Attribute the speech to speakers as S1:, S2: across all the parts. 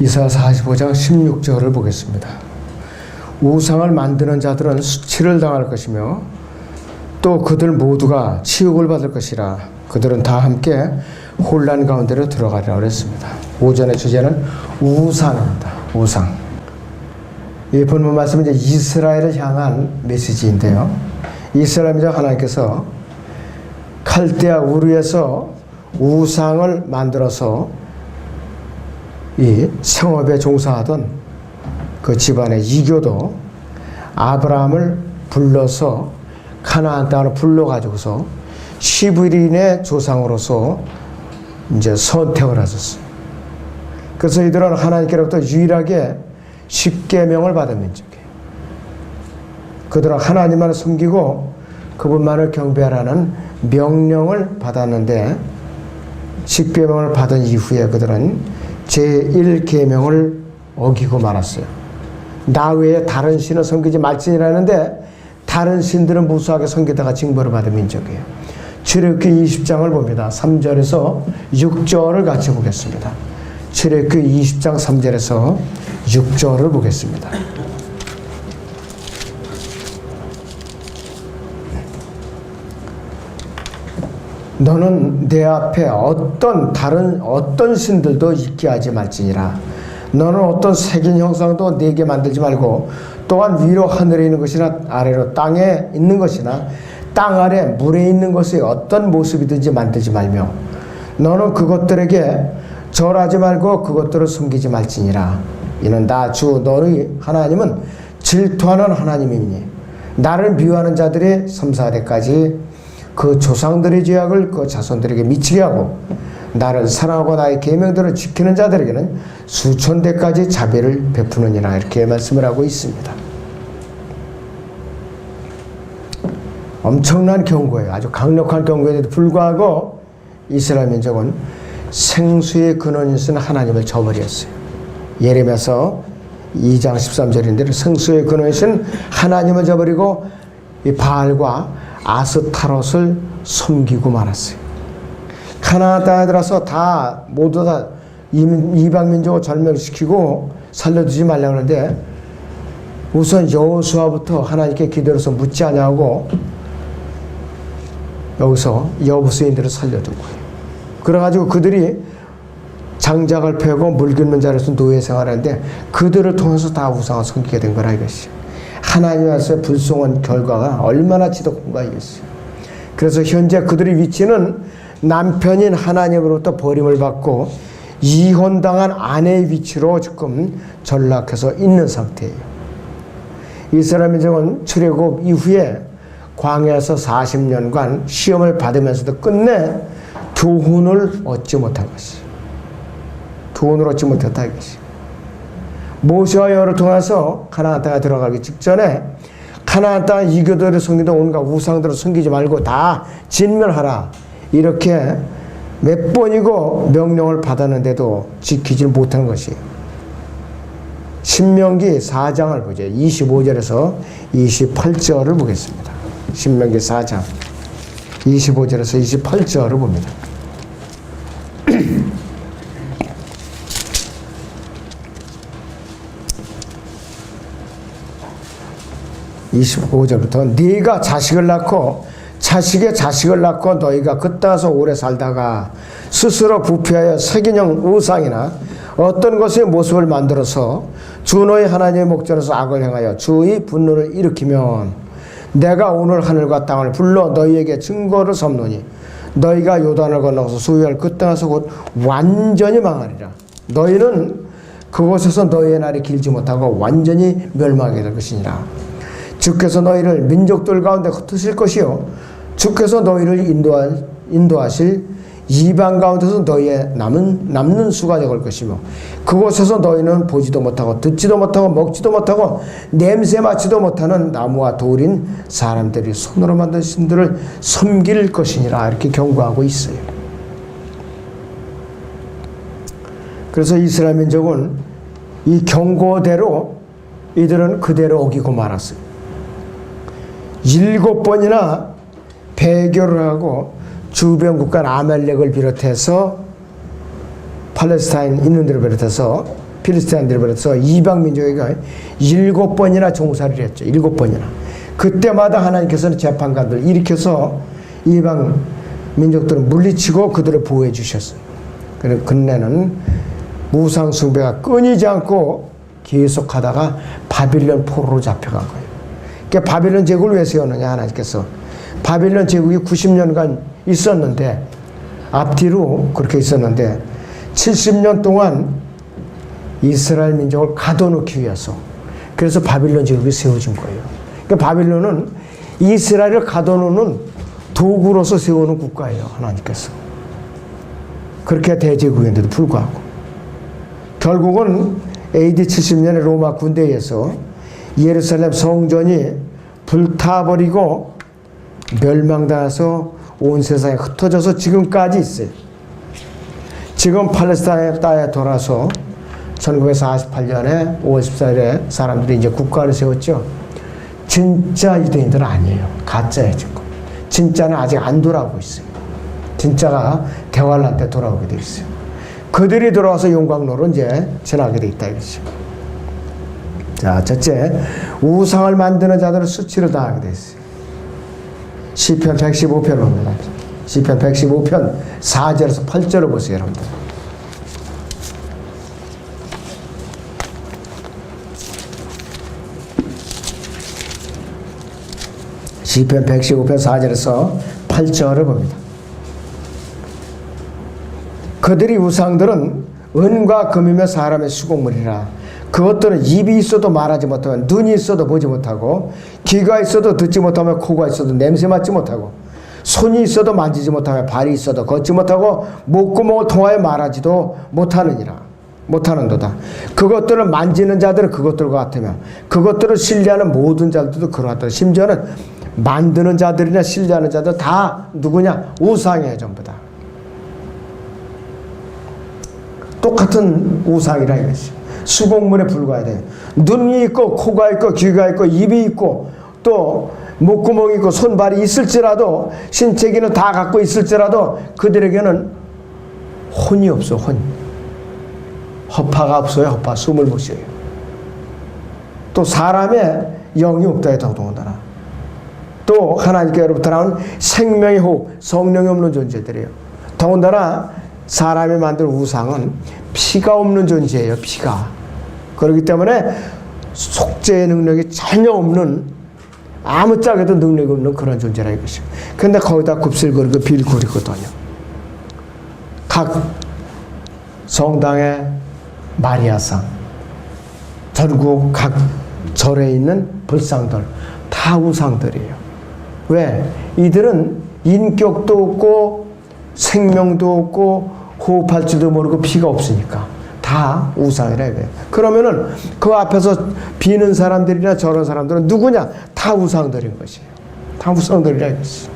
S1: 이사야 45장 16절을 보겠습니다. 우상을 만드는 자들은 수치를 당할 것이며 또 그들 모두가 치욕을 받을 것이라. 그들은 다 함께 혼란 가운데로 들어가리라 그랬습니다. 오전의 주제는 우상입니다. 우상. 이 본문 말씀은 이제 이스라엘을 향한 메시지인데요. 이스라엘 민족 하나님께서 칼데아 우르에서 우상을 만들어서 이 생업에 종사하던 그 집안의 이교도 아브라함을 불러서 가나안 땅으로 불러가지고서 시브린의 조상으로서 이제 선택을 하셨어요. 그래서 이들은 하나님께로부터 유일하게 십계명을 받은 민족이에요. 그들은 하나님만을 섬기고 그분만을 경배하라는 명령을 받았는데 십계명을 받은 이후에 그들은 제1계명을 어기고 말았어요. 나 외에 다른 신을 섬기지 말지니라는데 다른 신들은 무수하게 섬기다가 징벌을 받은 민족이에요. 출애굽기 20장을 봅니다. 3절에서 6절을 같이 보겠습니다. 출애굽기 20장 3절에서 6절을 보겠습니다. 너는 내 앞에 어떤 신들도 있게 하지 말지니라. 너는 어떤 색인 형상도 내게 만들지 말고 또한 위로 하늘에 있는 것이나 아래로 땅에 있는 것이나 땅 아래 물에 있는 것의 어떤 모습이든지 만들지 말며 너는 그것들에게 절하지 말고 그것들을 숨기지 말지니라. 이는 나 주 너의 하나님은 질투하는 하나님이니 나를 미워하는 자들이 섬사대까지 그 조상들의 죄악을 그 자손들에게 미치게 하고 나를 사랑하고 나의 계명들을 지키는 자들에게는 수천 대까지 자비를 베푸느니라. 이렇게 말씀을 하고 있습니다. 엄청난 경고예요. 아주 강력한 경고에도 불구하고 이스라엘 민족은 생수의 근원이신 하나님을 저버렸어요. 예레미야서 2장 13절인데 생수의 근원이신 하나님을 저버리고 이 바알과 아스타롯을 섬기고 말았어요. 가나안 땅에 들어서 모두 다 이방 민족을 절멸시키고 살려두지 말라고 하는데 우선 여호수아부터 하나님께 기도해서 묻지 않냐고 여기서 여부수인들을 살려두고 그래가지고 그들이 장작을 패고 물 깃는 자로서 노예 생활하는데 그들을 통해서 다 우상을 섬기게 된 거라 이것이. 하나님께서 불송한 결과가 얼마나 지독한가 이것이. 그래서 현재 그들의 위치는 남편인 하나님으로부터 버림을 받고 이혼당한 아내의 위치로 지금 전락해서 있는 상태예요. 이스라엘 민족은 출애굽 이후에 광야에서 40년간 시험을 받으면서도 끝내 교훈을 얻지 못한 것이. 교훈을 얻지 못했다 이것이. 모세와 여호와를 통해서 가나안 땅에 들어가기 직전에 가나안 땅 이교도를 섬기던 온갖 우상들을 섬기지 말고 다 진멸하라. 이렇게 몇 번이고 명령을 받았는데도 지키지 못한 것이. 신명기 4장을 보죠. 25절에서 28절을 보겠습니다. 신명기 4장 25절에서 28절을 봅니다. 25절부터 네가 자식을 낳고 자식의 자식을 낳고 너희가 그 땅에서 오래 살다가 스스로 부패하여 색인형 우상이나 어떤 것의 모습을 만들어서 주 너희 하나님의 목전에서 악을 행하여 주의 분노를 일으키면 내가 오늘 하늘과 땅을 불러 너희에게 증거를 삼노니 너희가 요단을 건너서 소유할 그 땅에서 곧 완전히 망하리라. 너희는 그곳에서 너희의 날이 길지 못하고 완전히 멸망하게 될 것이니라. 주께서 너희를 민족들 가운데 흩으실 것이요 주께서 너희를 인도하실 이방 가운데서 너희의 남는 수가 적을 것이며 그곳에서 너희는 보지도 못하고 듣지도 못하고 먹지도 못하고 냄새 맡지도 못하는 나무와 돌인 사람들이 손으로 만든 신들을 섬길 것이니라. 이렇게 경고하고 있어요. 그래서 이스라엘 민족은 이 경고대로 이들은 그대로 어기고 말았어요. 7번이나 배교를 하고 주변 국가 아말렉을 비롯해서 팔레스타인 있는 데를 비롯해서 필리스틴들이 벌어서 이방 민족에게 7번이나 종살이를 했죠. 7번이나. 그때마다 하나님께서는 재판관들 일으켜서 이방 민족들을 물리치고 그들을 보호해 주셨어요. 그래서 근래는 우상 숭배가 끊이지 않고 계속하다가 바빌론 포로로 잡혀간 거예요. 그러니까 바빌론 제국을 왜 세웠느냐 하나님께서. 바빌론 제국이 90년간 있었는데 앞뒤로 그렇게 있었는데 70년 동안 이스라엘 민족을 가둬놓기 위해서 그래서 바빌론 제국이 세워진 거예요. 그러니까 바빌론은 이스라엘을 가둬놓는 도구로서 세우는 국가예요. 하나님께서. 그렇게 대제국인데도 불구하고 결국은 AD 70년에 로마 군대에 의해서 예루살렘 성전이 불타버리고 멸망당해서 온 세상에 흩어져서 지금까지 있어요. 지금 팔레스타인 땅에 돌아서 1948년에 5월 14일에 사람들이 이제 국가를 세웠죠. 진짜 유대인들은 아니에요. 가짜예요, 지금. 진짜는 아직 안 돌아오고 있어요. 진짜가 대환란 때 돌아오게 돼 있어요. 그들이 돌아와서 용광로로 이제 지나게 돼 있다 이거죠. 자, 첫째, 우상을 만드는 자들은 수치를 당하게 돼 있어요. 시편 115편 봅니다. 시편 115편 4절에서 8절을 보세요, 여러분들. 시편 115편 4절에서 8절을 봅니다. 그들이 우상들은 은과 금이며 사람의 수공물이라. 그것들은 입이 있어도 말하지 못하고 눈이 있어도 보지 못하고 귀가 있어도 듣지 못하며 코가 있어도 냄새 맡지 못하고 손이 있어도 만지지 못하며 발이 있어도 걷지 못하고 목구멍을 통하여 말하지도 못하는도다. 그것들을 만지는 자들은 그것들과 같으며 그것들을 신뢰하는 모든 자들도 그러하다. 심지어는 만드는 자들이나 신뢰하는 자들 다 누구냐? 우상이에요, 전부 다. 똑같은 우상이라 이것이. 수공물에 불과해야 돼요. 눈이 있고 코가 있고 귀가 있고 입이 있고 또 목구멍이 있고 손발이 있을지라도 신체기는 다 갖고 있을지라도 그들에게는 혼이 없어. 혼. 허파가 없어요. 허파. 숨을 못 쉬어요. 또 사람의 영이 없다 해도 더군다나. 또 하나님께로부터 나온 생명의 호흡, 성령이 없는 존재들이에요. 더군다나 사람이 만든 우상은 피가 없는 존재예요. 피가. 그렇기 때문에 속죄의 능력이 전혀 없는, 아무짝에도 능력이 없는 그런 존재라 이것이요. 근데 거기다 굽슬거리고 빌거리거든요. 각 성당의 마리아상, 전국 각 절에 있는 불상들 다 우상들이에요. 왜? 이들은 인격도 없고 생명도 없고 호흡할 줄도 모르고 피가 없으니까 다 우상이라 이거예요. 그러면은 그 앞에서 비는 사람들이나 저런 사람들은 누구냐? 다 우상들인 것이에요. 다 우상들이라 이거지.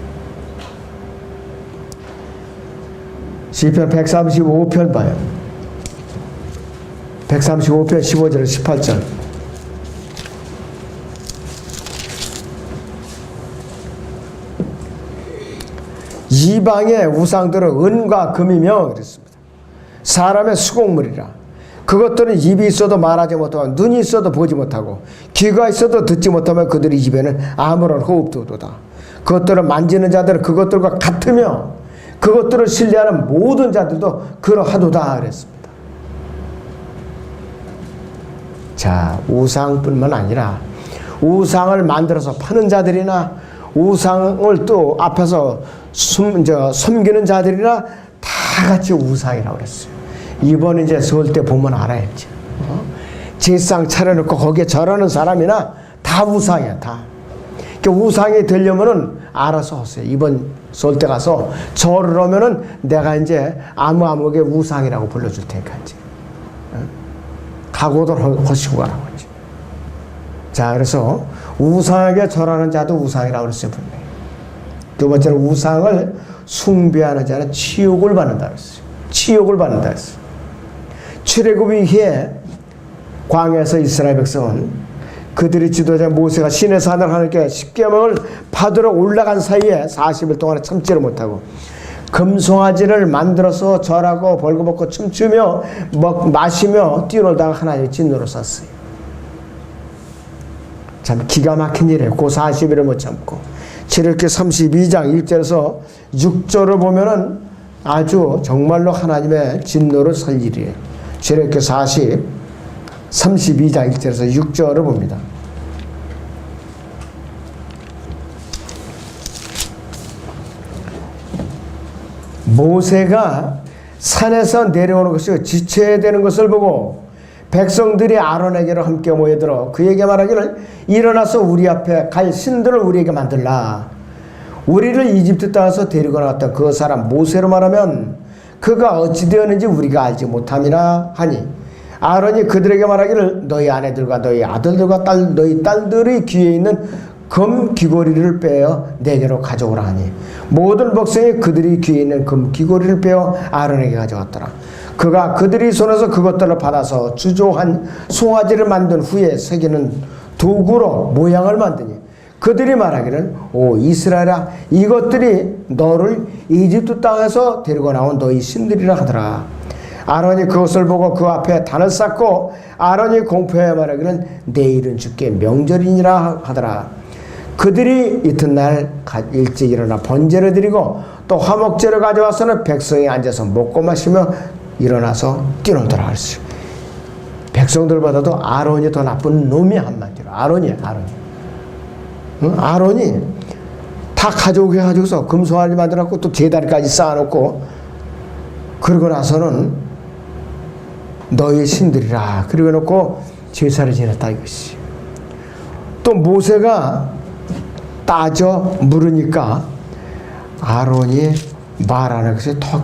S1: 시편 135편 봐요. 135편 15절에서 18절. 이방의 우상들은 은과 금이며 그랬습니다. 사람의 수공물이라. 그것들은 입이 있어도 말하지 못하고 눈이 있어도 보지 못하고 귀가 있어도 듣지 못하면 그들의 입에는 아무런 호흡도 없도다. 그것들을 만지는 자들은 그것들과 같으며 그것들을 신뢰하는 모든 자들도 그러하도다 그랬습니다. 자, 우상뿐만 아니라 우상을 만들어서 파는 자들이나 우상을 또 앞에서 섬기는 자들이나 다 같이 우상이라고 그랬어요. 이번 이제 설 때 보면 알아야지. 제상 차려놓고 거기에 절하는 사람이나 다 우상이야, 다. 그러니까 우상이 되려면은 알아서 하세요. 이번 설 때 가서 절을 하면은 내가 이제 아무에게 우상이라고 불러줄 테니까 이제. 각오들 하시고 가라고 이제. 자, 그래서 우상에게 절하는 자도 우상이라고 그랬어요, 분명히. 두 번째는 우상을 숭배하는 자는 치욕을 받는다 그랬어요. 치욕을 받는다 그랬어요. 출애굽 이후에 광야에서 이스라엘 백성은 그들의 지도자 모세가 시내 산을 하나님께 십계명을 받으러 올라간 사이에 40일 동안 참지를 못하고 금송아지를 만들어서 절하고 벌거벗고 춤추며 마시며 뛰놀다가 하나님의 진노로 쐈어요. 참 기가 막힌 일이에요. 그 40일을 못 참고. 출애굽기 32장 1절에서 6절을 보면은 아주 정말로 하나님의 진노를 살 일이에요. 출애굽기 32장 1절에서 6절을 봅니다. 모세가 산에서 내려오는 것이 지쳐야 되는 것을 보고 백성들이 아론에게로 함께 모여들어 그에게 말하기를 일어나서 우리 앞에 갈 신들을 우리에게 만들라. 우리를 이집트 땅에서 데리고 나왔던 그 사람 모세로 말하면 그가 어찌 되었는지 우리가 알지 못함이라 하니 아론이 그들에게 말하기를 너희 아내들과 너희 아들들과 너희 딸들의 귀에 있는 금 귀고리를 빼어 내게로 가져오라 하니 모든 백성이 그들이 귀에 있는 금 귀고리를 빼어 아론에게 가져왔더라. 그가 그들이 손에서 그것들을 받아서 주조한 송아지를 만든 후에 새기는 도구로 모양을 만드니 그들이 말하기를 오 이스라엘아 이것들이 너를 이집트 땅에서 데리고 나온 너희 신들이라 하더라. 아론이 그것을 보고 그 앞에 단을 쌓고 아론이 공포하여 말하기를 내일은 주께 명절이니라 하더라. 그들이 이튿날 일찍 일어나 번제를 드리고 또 화목제를 가져와서는 백성이 앉아서 먹고 마시며 일어나서 뛰놀더라 할수. 백성들보다도 아론이 더 나쁜 놈이 한마디로 아론이야. 아론이 다 가져오게 해가지고서 금송아지 만들어갖고 또 제다리까지 쌓아놓고 그러고 나서는 너희 신들이라 그리고 놓고 제사를 지냈다 이것이. 또 모세가 따져 물으니까 아론이 말하는 것이 더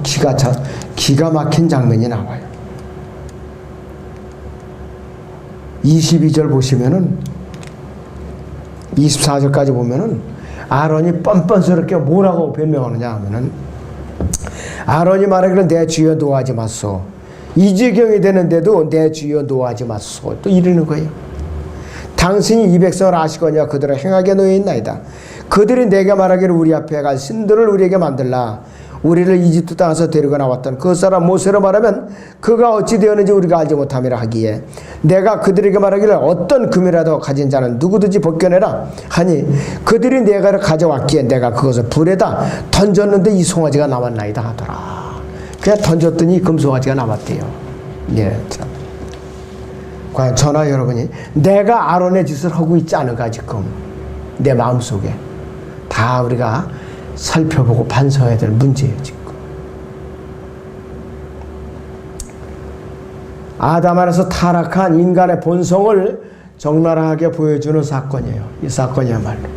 S1: 기가 막힌 장면이 나와요. 22절 보시면은 24절까지 보면은 아론이 뻔뻔스럽게 뭐라고 변명하느냐 하면은 아론이 말하기를 내 주여 노하지 마소. 이 지경이 되는데도 내 주여 노하지 마소. 또 이러는 거예요. 당신이 이 백성을 아시거니와 그들을 행하게 놓여 있나이다. 그들이 내게 말하기를 우리 앞에 갈 신들을 우리에게 만들라. 우리를 이집트 땅에서 데리고 나왔던 그 사람 모세로 말하면 그가 어찌 되었는지 우리가 알지 못함이라 하기에 내가 그들에게 말하기를 어떤 금이라도 가진 자는 누구든지 벗겨내라 하니 그들이 내가 가져왔기에 내가 그것을 불에다 던졌는데 이 송아지가 남았나이다 하더라. 그냥 던졌더니 금송아지가 남았대요. 예, 참. 과연 저나 여러분이 내가 아론의 짓을 하고 있지 않은가 지금 내 마음속에 다 우리가 살펴보고 반성해야 될 문제예요. 지금 아담 안에서 타락한 인간의 본성을 적나라하게 보여주는 사건이에요. 이 사건이야말로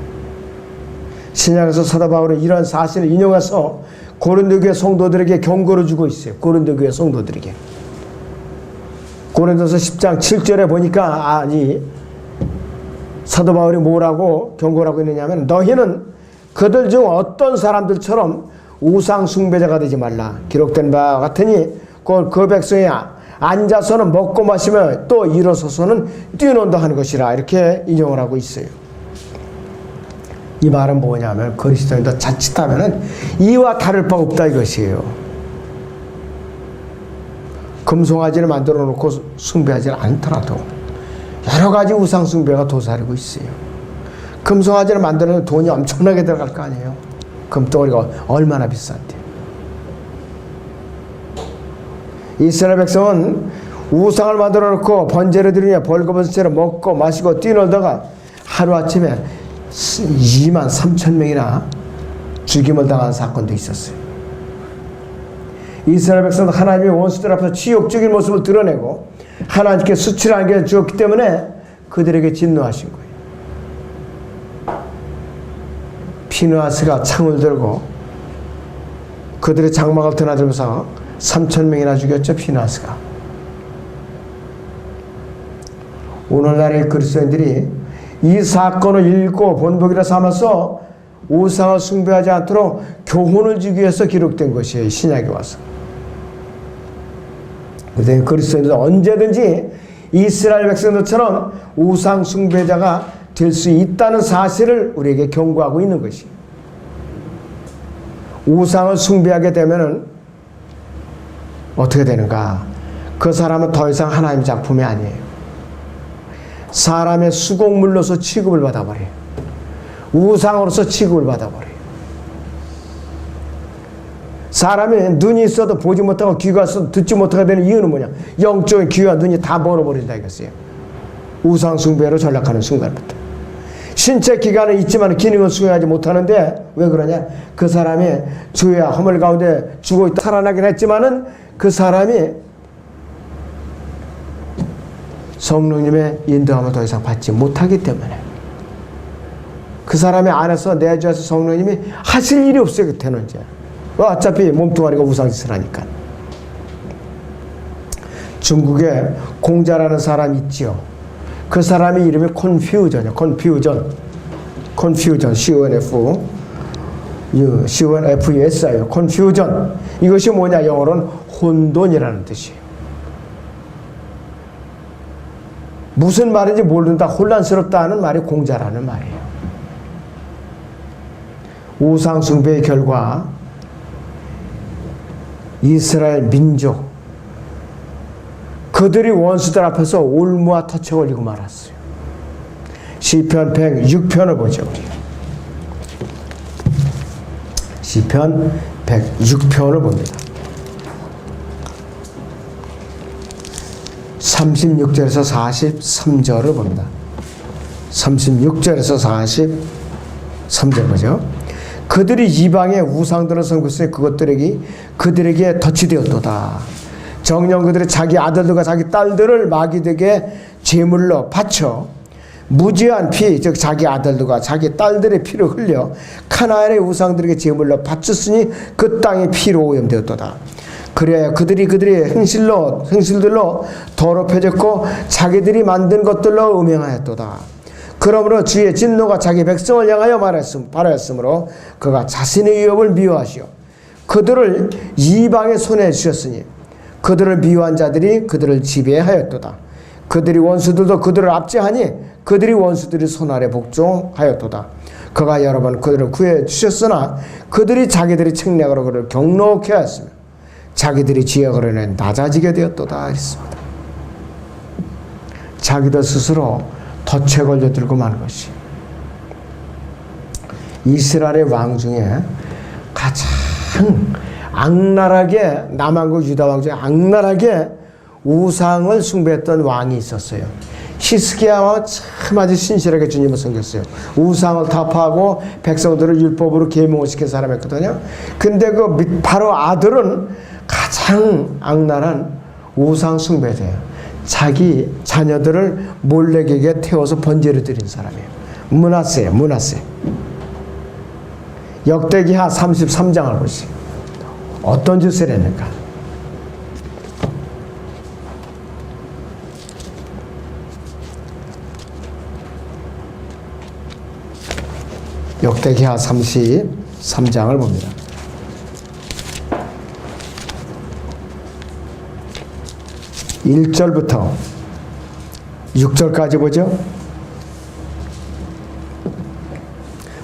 S1: 신약에서 사도 바울은 이런 사실을 인용해서 고린도 교회 성도들에게 경고를 주고 있어요. 고린도 교회 성도들에게 고린도서 10장 7절에 보니까 아니 사도 바울이 뭐라고 경고를 하고 있느냐면 너희는 그들 중 어떤 사람들처럼 우상 숭배자가 되지 말라. 기록된 바와 같으니 그 백성이 앉아서는 먹고 마시며 또 일어서서는 뛰논다 하는 것이라. 이렇게 인용을 하고 있어요. 이 말은 뭐냐면 그리스도인도 자칫하면 이와 다를 바 없다 이것이에요. 금송아지를 만들어 놓고 숭배하지 않더라도 여러 가지 우상 숭배가 도사리고 있어요. 금송아지를 만드는 돈이 엄청나게 들어갈 거 아니에요. 금덩어리가 얼마나 비싼데. 이스라엘 백성은 우상을 만들어 놓고 번제를 드리며 벌거벗은 채로 먹고 마시고 뛰놀다가 하루아침에 2만 3천 명이나 죽임을 당한 사건도 있었어요. 이스라엘 백성은 하나님의 원수들 앞에서 치욕적인 모습을 드러내고 하나님께 수치를 안겨 주었기 때문에 그들에게 진노하신 거예요. 피느하스가 창을 들고 그들의 장막을 드나들면서 3천 명이나 죽였죠. 피느하스가. 오늘날의 그리스도인들이 이 사건을 읽고 본보기라 삼아서 우상을 숭배하지 않도록 교훈을 주기 위해서 기록된 것이에요. 신약에 와서. 그래서 그리스도인들은 언제든지 이스라엘 백성들처럼 우상 숭배자가 될 수 있다는 사실을 우리에게 경고하고 있는 것이에요. 우상을 숭배하게 되면은 어떻게 되는가? 그 사람은 더 이상 하나님의 작품이 아니에요. 사람의 수공물로서 취급을 받아버려요. 우상으로서 취급을 받아버려요. 사람이 눈이 있어도 보지 못하고 귀가 있어도 듣지 못하게 되는 이유는 뭐냐? 영적인 귀와 눈이 다 멀어버린다 이것이에요. 우상 숭배로 전락하는 순간부터. 신체 기관은 있지만 기능을 수행하지 못하는데 왜 그러냐? 그 사람이 죄와 허물 가운데 죽어 있다 살아나긴 했지만은 그 사람이 성령님의 인도함을 더 이상 받지 못하기 때문에 그 사람의 안에서 내주에서 성령님이 하실 일이 없어요. 그때는 이제 어차피 몸뚱아리가 우상짓을 하니까. 중국에 공자라는 사람이 있지요. 그 사람의 이름이 콘퓨전이에요. 컨퓨전 CONFUS예요. 컨퓨전. 이것이 뭐냐? 영어로는 혼돈이라는 뜻이에요. 무슨 말인지 모른다, 혼란스럽다 하는 말이 공자라는 말이에요. 우상 숭배의 결과 이스라엘 민족 그들이 원수들 앞에서 올무와 터쳐 걸리고 말았어요. 시편 106편을 보죠. 우리. 시편 106편을 봅니다. 36절에서 43절을 봅니다. 36절에서 43절 보죠. 그들이 이방의 우상들을 섬겼으니 그들에게 덫이 되었도다. 정녕 그들이 자기 아들들과 자기 딸들을 마귀에게 제물로 바쳐 무지한 피, 즉 자기 아들들과 자기 딸들의 피를 흘려 카나안의 우상들에게 제물로 바쳤으니 그 땅이 피로 오염되었도다. 그래야 그들이 행실들로 더럽혀졌고 자기들이 만든 것들로 음행하였도다. 그러므로 주의 진노가 자기 백성을 향하여 발하였으므로 그가 자신의 위협을 미워하시오. 그들을 이방의 손에 주셨으니 그들을 미워한 자들이 그들을 지배하였도다. 그들이 원수들도 그들을 압제하니 그들이 원수들이 손 아래 복종하였도다. 그가 여러 번 그들을 구해 주셨으나 그들이 자기들이 책략으로 그를 경노케 하였으며 자기들이 지역으로는 낮아지게 되었도다 했습니다. 자기들 스스로 덫에 걸려 들고 마는 것이 이스라엘의 왕 중에 가장 악랄하게 남한국 유다 왕 중에 악랄하게 우상을 숭배했던 왕이 있었어요. 히스기야 왕은 참 아주 신실하게 주님을 섬겼어요. 우상을 타파하고 백성들을 율법으로 계명을 시킨 사람이었거든요. 근데 그 바로 아들은 가장 악랄한 우상 숭배자예요. 자기 자녀들을 몰렉에게 태워서 번제를 드린 사람이에요. 므낫세예요. 역대기하 33장을 보시죠. 어떤 짓을 했는가? 역대기하 33장을 봅니다. 1절부터 6절까지 보죠.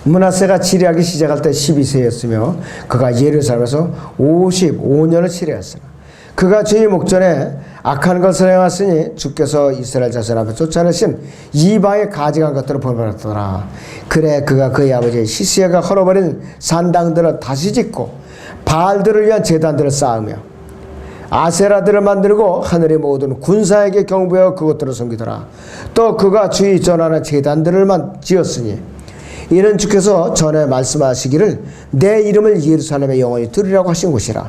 S1: 므낫세가 치리하기 시작할 때 12세였으며 그가 예루살렘에서 55년을 치리했으나 그가 주의 목전에 악한 것을 행하였으니 주께서 이스라엘 자손 앞에 쫓아내신 이방에 가증한 것들을 벌받았더라. 그래 그가 그의 아버지 히스기야가 헐어버린 산당들을 다시 짓고 바알들을 위한 제단들을 쌓으며 아세라들을 만들고 하늘의 모든 군사에게 경배하여 그것들을 섬기더라. 또 그가 주의 전하는 제단들을 지었으니 이는 주께서 전에 말씀하시기를 내 이름을 예루살렘에 영원히 두리라고 하신 곳이라.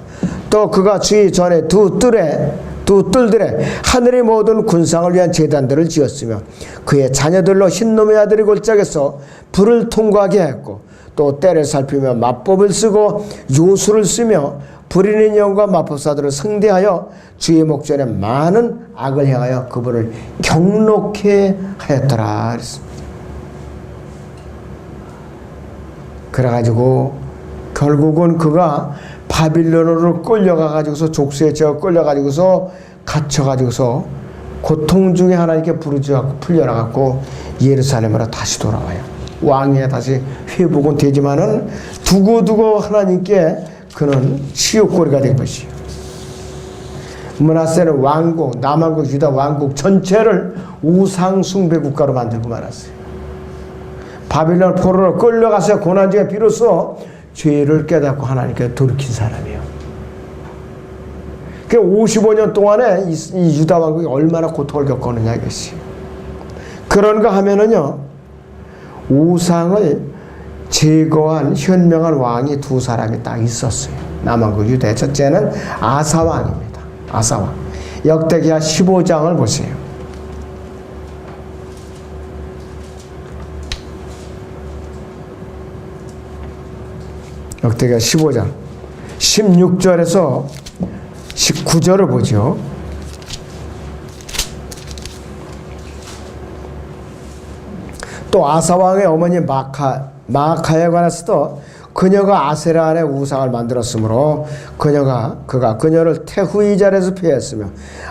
S1: 또 그가 주의 전에 두 뜰들에 하늘의 모든 군상을 위한 제단들을 지었으며 그의 자녀들로 흰놈의 아들이 골짜기에서 불을 통과하게 했고 또 때를 살피며 마법을 쓰고 요술을 쓰며 부리는 영과 마법사들을 상대하여 주의 목전에 많은 악을 행하여 그분을 경록해 하였더라 그랬습니다. 그래가지고 결국은 그가 바빌론으로 끌려가가지고서 족쇄에 제어 끌려가지고서 갇혀가지고서 고통 중에 하나님께 부르짖고 풀려나갔고 예루살렘으로 다시 돌아와요. 왕위에 다시 회복은 되지만은 두고두고 하나님께 그는 치욕거리가 된 것이요. 므낫세는 왕국, 남왕국, 유다 왕국 전체를 우상 숭배 국가로 만들고 말았어요. 바빌론 포로로 끌려가서 고난 중에 비로소 죄를 깨닫고 하나님께 돌이킨 사람이에요. 그 55년 동안에 이 유다 왕국이 얼마나 고통을 겪었느냐 이것이. 그런가 하면은요, 우상을 제거한 현명한 왕이 두 사람이 딱 있었어요. 남왕국 유다의 첫째는 아사 왕입니다. 아사 왕. 역대기하 15장을 보세요. 역대기하 15장 16절에서 19절을 보죠. 또 아사왕의 어머니 마아카에 관해서도 그녀가 아세라 안에 우상을 만들었으므로 그가 그녀를 태후이 자리에서 피했으며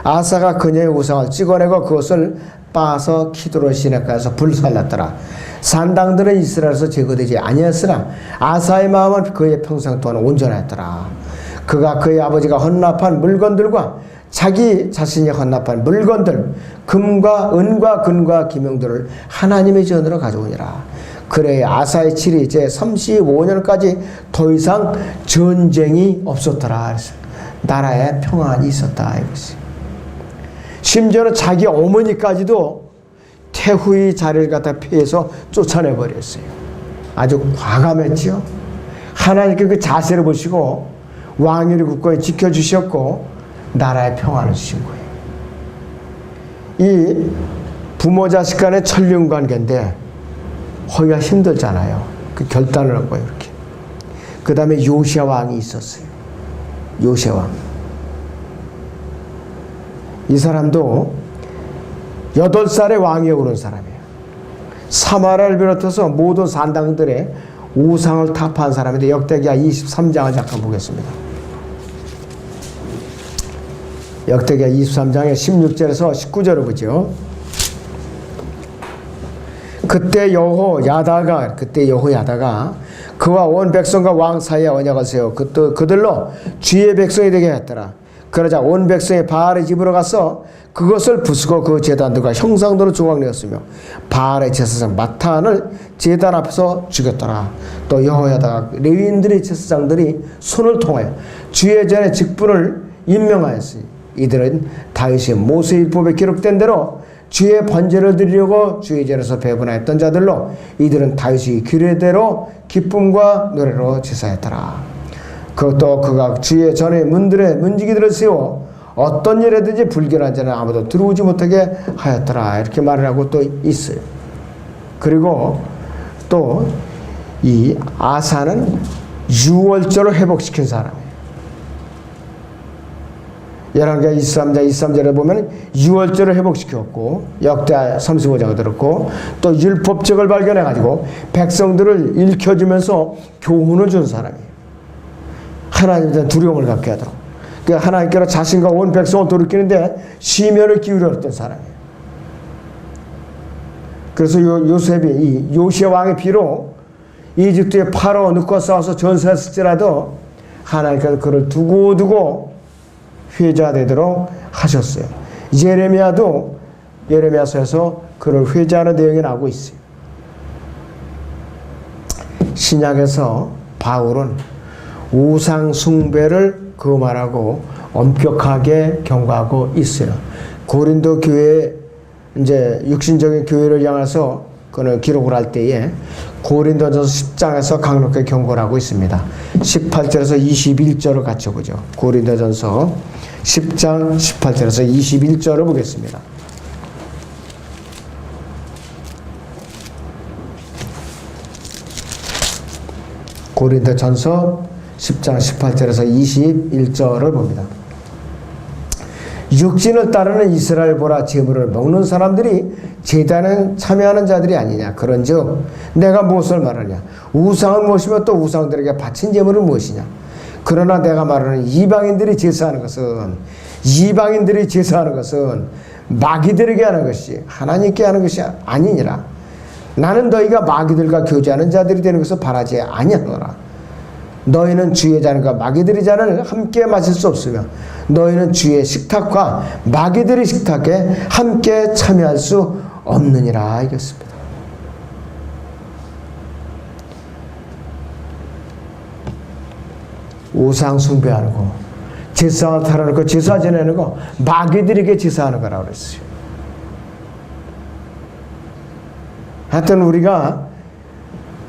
S1: 아사가 그녀의 우상을 찍어내고 그것을 빠서 키드론 시내가에서 불살랐더라. 산당들은 이스라엘에서 제거되지 아니했으나 아사의 마음은 그의 평생 동안 온전했더라. 그가 그의 아버지가 헌납한 물건들과 자기 자신이 헌납한 물건들, 금과 은과 금과 기명들을 하나님의 전으로 가져오니라. 그래 아사의 칠이 제 35년까지 더 이상 전쟁이 없었더라. 그래서 나라에 평안이 있었다 이것이. 심지어는 자기 어머니까지도 태후의 자리를 갖다 피해서 쫓아내 버렸어요. 아주 과감했죠. 하나님께 그 자세를 보시고 왕위를 굳건히 지켜주셨고 나라의 평안을 주신 거예요. 이 부모 자식 간의 천륜 관계인데 허기가 힘들잖아요. 그 결단을 한 거예요. 이렇게. 그 다음에 요시야 왕이 있었어요. 요시야 왕. 이 사람도 8살에 왕위에 오른 사람이에요. 사마라를 비롯해서 모든 산당들의 우상을 타파한 사람인데 역대기하 23장을 잠깐 보겠습니다. 역대기하 23장의 16절에서 19절을 보죠. 그때 여호야다가 그와 온 백성과 왕 사이에 언약을 세워 그들로 주의 백성이 되게 했더라. 그러자 온 백성이 바알의 집으로 가서 그것을 부수고 그 제단들과 형상들을 조각내었으며 바알의 제사장 마탄을 제단 앞에서 죽였더라. 또 여호야다가 레위인들의 제사장들이 손을 통하여 주의 전에 직분을 임명하였으니 이들은 다윗이 모세율법에 기록된 대로 주의 번제를 드리려고 주의 전에서 배분하였던 자들로 이들은 다윗이 규례대로 기쁨과 노래로 제사했더라. 그것도 그가 주의 전에 문들에 문지기들을 세워 어떤 일에든지 불결한 자는 아무도 들어오지 못하게 하였더라. 이렇게 말을 하고 또 있어요. 그리고 또 이 아사는 유월절을 회복시킨 사람이에요. 열왕기하 23절에 보면 유월절을 회복시켰고 역대하 35장을 들었고 또 율법책을 발견해가지고 백성들을 일켜주면서 교훈을 준 사람이에요. 하나님에 대한 두려움을 갖게 하도록. 그러니까 하나님께로 자신과 온 백성을 돌이키는데 심혈을 기울였던 사람이에요. 그래서 요셉이 이 요시야 왕의 비록 이집트의 파라오 늑과 싸워서 전사했을지라도 하나님께서 그를 두고 회자되도록 하셨어요. 예레미야도 예레미야서에서 그를 회자하는 내용이 나오고 있어요. 신약에서 바울은 우상 숭배를 금하라고 엄격하게 경고하고 있어요. 고린도 교회 이제 육신적인 교회를 향해서 그는 기록을 할 때에 고린도전서 10장에서 강력하게 경고를 하고 있습니다. 18절에서 21절을 같이 보죠. 고린도전서 10장 18절에서 21절을 보겠습니다. 고린도전서 10장 18절에서 21절을 봅니다. 육신을 따르는 이스라엘 보라 제물을 먹는 사람들이 제단에 참여하는 자들이 아니냐. 그런즉 내가 무엇을 말하냐. 우상을 모시며 또 우상들에게 바친 제물은 무엇이냐. 그러나 내가 말하는 이방인들이 제사하는 것은 마귀들에게 하는 것이 하나님께 하는 것이 아니니라. 나는 너희가 마귀들과 교제하는 자들이 되는 것을 바라지 아니하노라. 너희는 주의 잔과 마귀들의 잔을 함께 마실 수 없으며 너희는 주의 식탁과 마귀들의 식탁에 함께 참여할 수 없느니라 이겼습니다. 우상 숭배하는 거, 제사를 타라는 거, 제사 지내는 거 마귀들에게 제사하는 거라고 그랬어요. 하여튼 우리가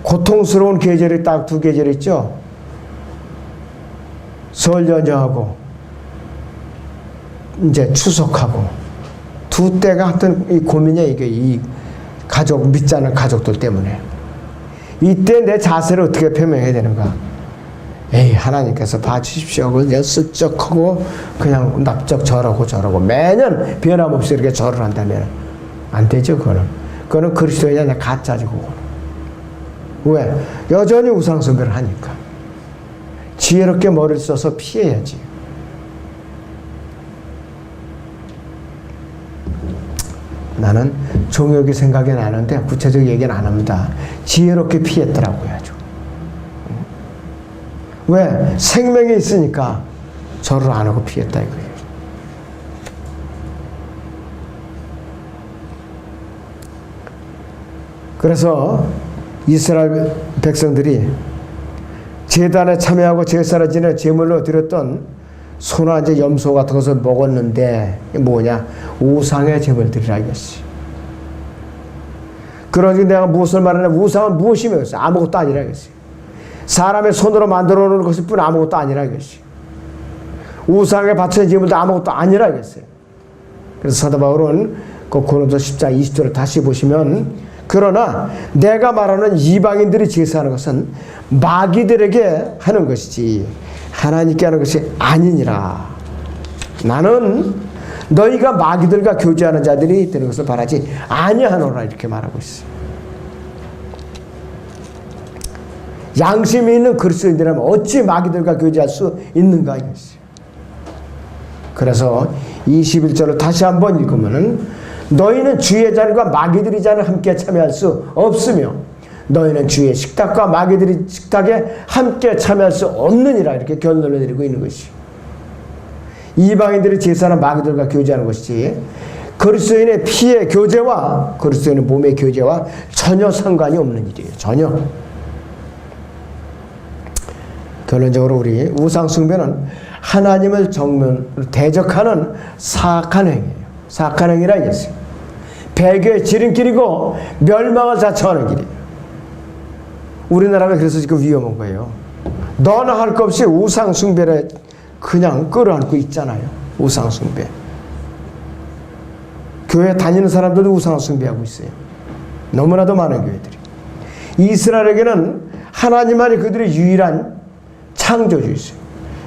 S1: 고통스러운 계절이 딱 두 계절 있죠. 설 연휴하고 이제 추석하고 두 때가 하여튼 이 고민이야. 이게 이 가족 믿지 않는 가족들 때문에 이때 내 자세를 어떻게 표명해야 되는가. 에이 하나님께서 봐주십시오. 그냥 슬쩍하고 그냥 납작 저러고 매년 변함없이 이렇게 절을 한다면 안 되죠. 그거는 그리스도인이 아니라 가짜지. 왜? 여전히 우상숭배를 하니까. 지혜롭게 머리를 써서 피해야지. 나는 종역이 생각이 나는데 구체적인 얘기는 안 합니다. 지혜롭게 피했더라고요. 아주. 왜? 생명이 있으니까 절을 안 하고 피했다 이거예요. 그래서 이스라엘 백성들이 제단에 참여하고 제사를 지내 제물로 드렸던 소나 이제 염소 같은 것을 먹었는데 뭐냐? 우상의 제물들이라 이것이. 그러니 내가 무엇을 말하냐? 우상은 무엇이며 아무것도 아니라 이것이. 사람의 손으로 만들어 놓은 것일 뿐 아무것도 아니라 이것이. 우상에 바쳐진 제물도 아무것도 아니라 이것이. 그래서 사도 바울은 그 고린도 10장 20절을 다시 보시면 그러나 내가 말하는 이방인들이 제사하는 것은 마귀들에게 하는 것이지 하나님께 하는 것이 아니니라. 나는 너희가 마귀들과 교제하는 자들이 되는 것을 바라지 아니하노라 이렇게 말하고 있어요. 양심이 있는 그리스도인들이라면 어찌 마귀들과 교제할 수 있는가 이것이. 그래서 21절을 다시 한번 읽으면은 너희는 주의 잔과 마귀들의 잔을 함께 참여할 수 없으며 너희는 주의 식탁과 마귀들의 식탁에 함께 참여할 수 없느니라 이렇게 결론을 내리고 있는 것이. 이방인들의 제사는 마귀들과 교제하는 것이지 그리스도인의 피의 교제와 그리스도인의 몸의 교제와 전혀 상관이 없는 일이에요. 전혀. 결론적으로 우리 우상 숭배는 하나님을 정면으로 대적하는 사악한 행위예요. 사악한 행위라 이랬어요. 배교의 지름길이고 멸망을 자처하는 길이에요. 우리나라가 그래서 지금 위험한 거예요. 너나 할 것 없이 우상 숭배를 그냥 끌어안고 있잖아요. 우상 숭배. 교회 다니는 사람들도 우상 숭배하고 있어요. 너무나도 많은 교회들이. 이스라엘에게는 하나님만이 그들의 유일한 창조주였어요.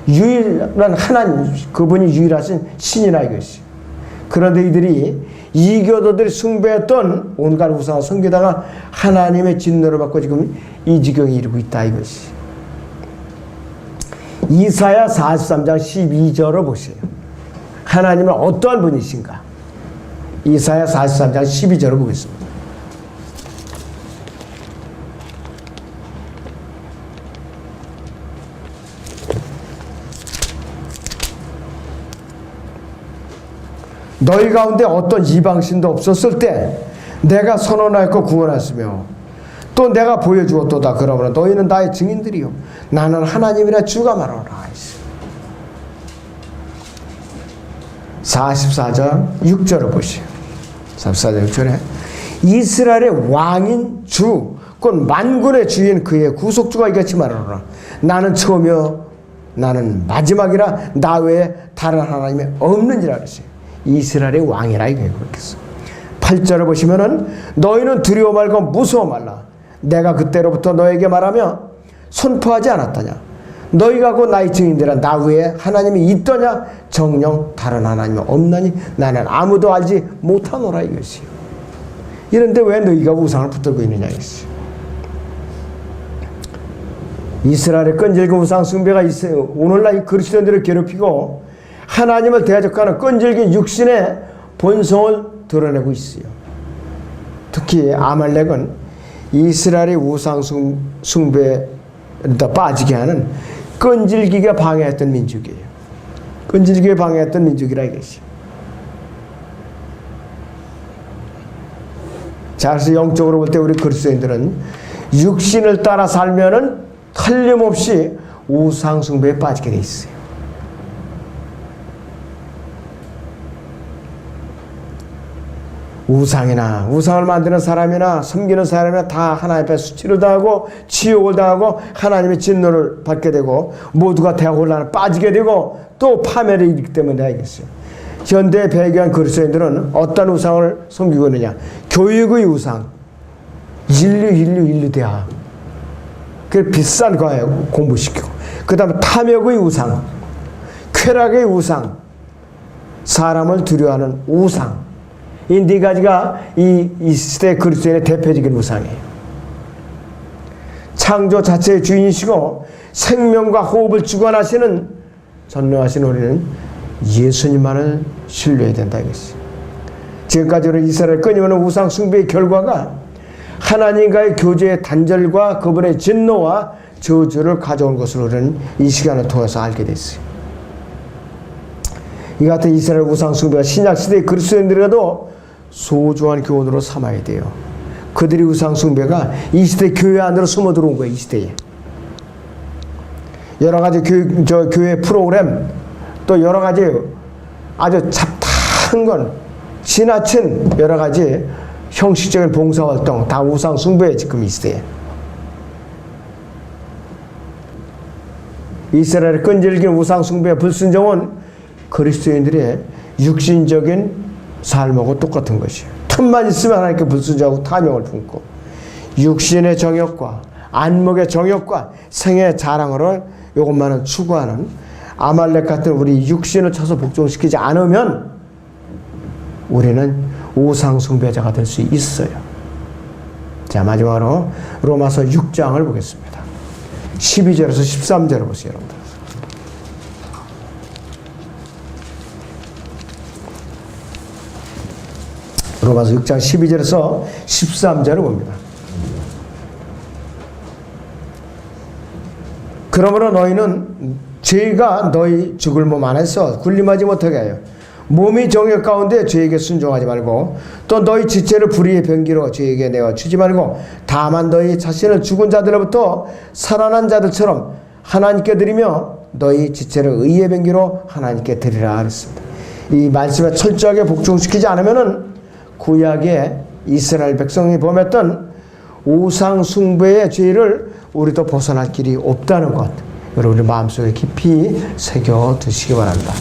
S1: 유일한 하나님, 그분이 유일하신 신이라 이것이. 그런데 이들이 이교도들이 숭배했던 온갖 우상을 섬기다가 하나님의 진노를 받고 지금 이 지경에 이르고 있다 이것이. 이사야 43장 12절을 보세요. 하나님은 어떠한 분이신가? 이사야 43장 12절을 보겠습니다. 너희 가운데 어떤 이방신도 없었을 때 내가 선언하였고 구원하였으며 또 내가 보여주었도다. 그러므로 너희는 나의 증인들이요 나는 하나님이라 주가 말하노라. 44장 6절을 보시오. 44장 6절에 이스라엘의 왕인 주 곧 만군의 주인 그의 구속주가 이같이 말하노라. 나는 처음이요 나는 마지막이라 나 외에 다른 하나님이 없느니라 그랬어요. 이스라엘의 왕이라 이게 그렇겠어. 8절을 보시면은 너희는 두려워 말고 무서워 말라. 내가 그때로부터 너에게 말하며 선포하지 않았더냐. 너희가 곧 나의 증인들아 나 외에 하나님이 있더냐. 정녕 다른 하나님이 없나니 나는 아무도 알지 못하노라 이것이요. 이런데 왜 너희가 우상을 붙들고 있느냐 이것이요. 이스라엘의 끈질긴 우상 숭배가 있어요. 오늘날 이 그리스도인들을 괴롭히고 하나님을 대적하는 끈질긴 육신의 본성을 드러내고 있어요. 특히 아말렉은 이스라엘의 우상 숭배에 빠지게 하는 끈질기게 방해했던 민족이에요. 끈질기게 방해했던 민족이라 이것이. 자, 그래서 영적으로 볼 때 우리 그리스도인들은 육신을 따라 살면은 틀림없이 우상 숭배에 빠지게 돼 있어요. 우상을 만드는 사람이나 섬기는 사람이나 다 하나님 앞에 수치를 당하고 지옥을 당하고 하나님의 진노를 받게 되고 모두가 대혼란에 빠지게 되고 또 파멸을 일으키기 때문에 알겠어요. 현대에 배교한 그리스도인들은 어떤 우상을 섬기고 있느냐? 교육의 우상, 인류 대학, 그 비싼 과외 공부시키고, 그 다음에 탐욕의 우상, 쾌락의 우상, 사람을 두려워하는 우상. 이 네 가지가 이 시대 그리스도인의 대표적인 우상이에요. 창조 자체의 주인이시고 생명과 호흡을 주관하시는 전능하신 우리는 예수님만을 신뢰해야 된다 이것이. 지금까지 우리 이스라엘 끊임없는 우상 숭배의 결과가 하나님과의 교제의 단절과 그분의 진노와 저주를 가져온 것을 우리는 이 시간을 통해서 알게 됐어요. 이 같은 이스라엘 우상 숭배가 신약 시대의 그리스도인들에게도 소중한 교훈으로 삼아야 돼요. 그들의 우상 숭배가 이 시대 교회 안으로 숨어 들어온 거예요. 이 시대에 여러 가지 교회 프로그램, 또 여러 가지 아주 잡다한 건 지나친 여러 가지 형식적인 봉사활동 다 우상 숭배에 지금 이 시대에. 이스라엘의 끈질긴 우상 숭배와 불순종은 그리스도인들의 육신적인 삶하고 똑같은 것이에요. 틈만 있으면 하나님께 불순종하고 탐욕을 품고 육신의 정욕과 안목의 정욕과 생의 자랑을 이것만은 추구하는 아말렉 같은 우리 육신을 쳐서 복종시키지 않으면 우리는 우상 숭배자가 될 수 있어요. 자, 마지막으로 로마서 6장을 보겠습니다. 12절에서 13절을 보세요, 여러분들. 로마서 6장 12절에서 13절을 봅니다. 그러므로 너희는 죄가 너희 죽을 몸 안에서 군림하지 못하게 하여 몸이 정욕 가운데 죄에게 순종하지 말고 또 너희 지체를 불의의 병기로 죄에게 내어 주지 말고 다만 너희 자신을 죽은 자들로부터 살아난 자들처럼 하나님께 드리며 너희 지체를 의의 병기로 하나님께 드리라 그랬습니다. 이 말씀에 철저하게 복종시키지 않으면은 구약의 이스라엘 백성이 범했던 우상 숭배의 죄를 우리도 벗어날 길이 없다는 것, 여러분 우리 마음속에 깊이 새겨 두시기 바랍니다.